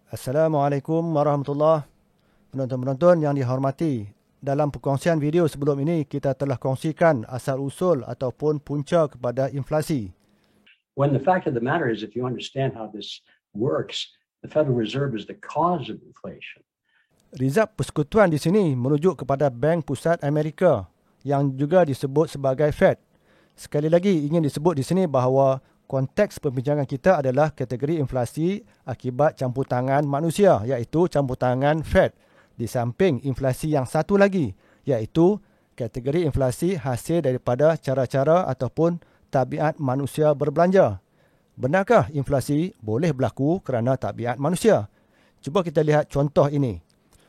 Assalamualaikum warahmatullahi. Penonton-penonton yang dihormati, dalam perkongsian video sebelum ini kita telah kongsikan asal-usul ataupun punca kepada inflasi. When the fact of the matter is, if you understand how this works, the Federal Reserve is the cause of inflation. Rizab persekutuan di sini merujuk kepada Bank Pusat Amerika yang juga disebut sebagai Fed. Sekali lagi ingin disebut di sini bahawa konteks perbincangan kita adalah kategori inflasi akibat campur tangan manusia, iaitu campur tangan Fed. Di samping inflasi yang satu lagi, iaitu kategori inflasi hasil daripada cara-cara ataupun tabiat manusia berbelanja. Benarkah inflasi boleh berlaku kerana tabiat manusia? Cuba kita lihat contoh ini.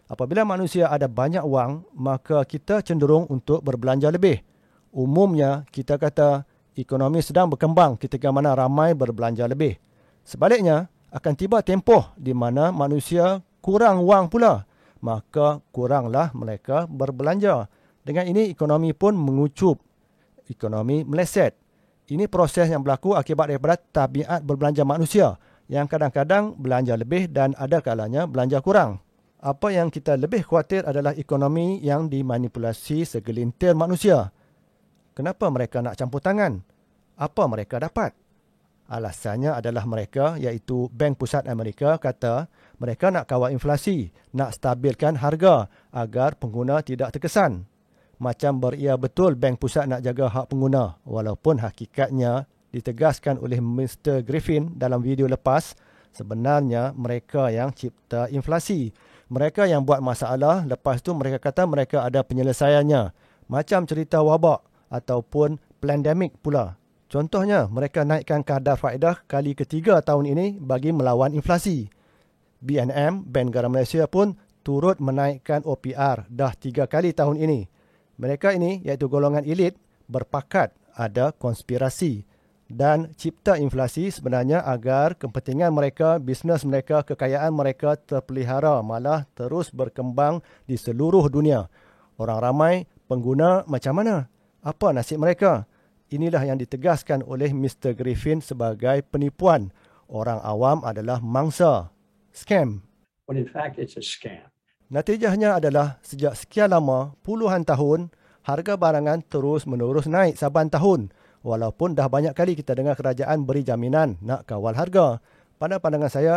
Apabila manusia ada banyak wang, maka kita cenderung untuk berbelanja lebih. Umumnya, kita kata ekonomi sedang berkembang ketika mana ramai berbelanja lebih. Sebaliknya, akan tiba tempoh di mana manusia kurang wang pula, maka kuranglah mereka berbelanja. Dengan ini, ekonomi pun mengucup. Ekonomi meleset. Ini proses yang berlaku akibat daripada tabiat berbelanja manusia yang kadang-kadang belanja lebih dan ada kalanya belanja kurang. Apa yang kita lebih khawatir adalah ekonomi yang dimanipulasi segelintir manusia. Kenapa mereka nak campur tangan? Apa mereka dapat? Alasannya adalah mereka, iaitu Bank Pusat Amerika, kata mereka nak kawal inflasi, nak stabilkan harga agar pengguna tidak terkesan. Macam beria betul Bank Pusat nak jaga hak pengguna, walaupun hakikatnya ditegaskan oleh Mr. Griffin dalam video lepas, sebenarnya mereka yang cipta inflasi. Mereka yang buat masalah, lepas tu mereka kata mereka ada penyelesaiannya. Macam cerita wabak ataupun pandemik pula. Contohnya, mereka naikkan kadar faedah kali ketiga tahun ini bagi melawan inflasi. BNM, Bank Negara Malaysia pun turut menaikkan OPR dah 3 kali tahun ini. Mereka ini, iaitu golongan elit, berpakat ada konspirasi dan cipta inflasi sebenarnya agar kepentingan mereka, bisnes mereka, kekayaan mereka terpelihara, malah terus berkembang di seluruh dunia. Orang ramai, pengguna macam mana? Apa nasib mereka? Inilah yang ditegaskan oleh Mr. Griffin sebagai penipuan. Orang awam adalah mangsa. Scam. When in fact it's a scam. Natijahnya adalah sejak sekian lama, puluhan tahun, harga barangan terus-menerus naik saban tahun. Walaupun dah banyak kali kita dengar kerajaan beri jaminan nak kawal harga. Pada pandangan saya,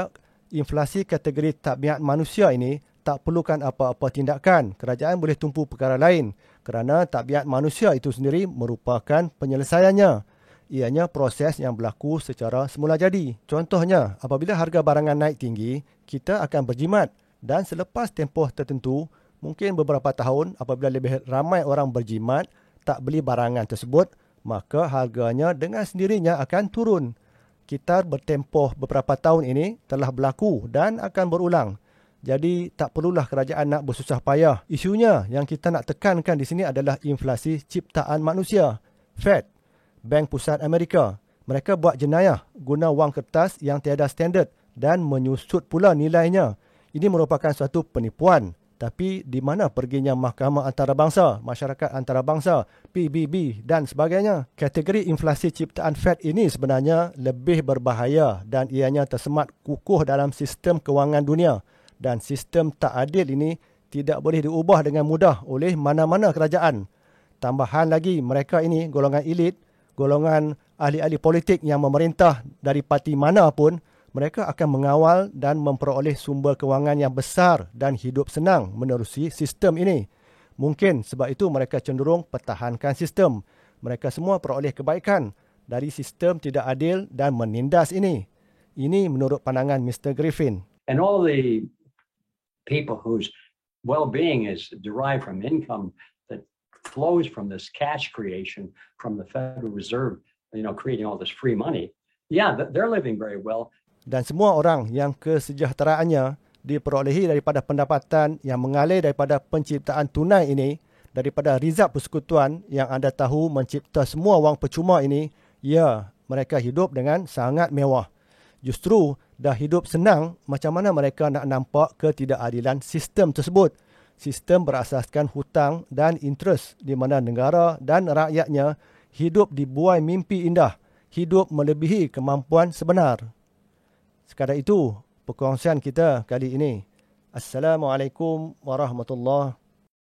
inflasi kategori tabiat manusia ini tak perlukan apa-apa tindakan. Kerajaan boleh tumpu perkara lain kerana tabiat manusia itu sendiri merupakan penyelesaiannya. Ianya proses yang berlaku secara semula jadi. Contohnya, apabila harga barangan naik tinggi, kita akan berjimat dan selepas tempoh tertentu, mungkin beberapa tahun apabila lebih ramai orang berjimat tak beli barangan tersebut, maka harganya dengan sendirinya akan turun. Kita bertempoh beberapa tahun ini telah berlaku dan akan berulang. Jadi tak perlulah kerajaan nak bersusah payah. Isunya yang kita nak tekankan di sini adalah inflasi ciptaan manusia. Fed, Bank Pusat Amerika, mereka buat jenayah guna wang kertas yang tiada standard dan menyusut pula nilainya. Ini merupakan suatu penipuan. Tapi di mana perginya mahkamah antarabangsa, masyarakat antarabangsa, PBB dan sebagainya? Kategori inflasi ciptaan Fed ini sebenarnya lebih berbahaya dan ianya tersemat kukuh dalam sistem kewangan dunia. Dan sistem tak adil ini tidak boleh diubah dengan mudah oleh mana-mana kerajaan. Tambahan lagi, mereka ini golongan elit, golongan ahli-ahli politik yang memerintah dari parti mana pun, mereka akan mengawal dan memperoleh sumber kewangan yang besar dan hidup senang menerusi sistem ini. Mungkin sebab itu mereka cenderung pertahankan sistem. Mereka semua peroleh kebaikan dari sistem tidak adil dan menindas ini. Ini menurut pandangan Mr. Griffin. And all the people whose well-being is derived from income that flows from this cash creation from the Federal Reserve, creating all this free money. Yeah, they're living very well. Dan semua orang yang kesejahteraannya diperolehi daripada pendapatan yang mengalir daripada penciptaan tunai ini, daripada rizab persekutuan yang anda tahu mencipta semua wang percuma ini, ya, mereka hidup dengan sangat mewah. Justru dah hidup senang, macam mana mereka nak nampak ketidakadilan sistem tersebut? Sistem berasaskan hutang dan interest di mana negara dan rakyatnya hidup dibuai mimpi indah, hidup melebihi kemampuan sebenar. Sekadar itu, perkongsian kita kali ini. Assalamualaikum warahmatullahi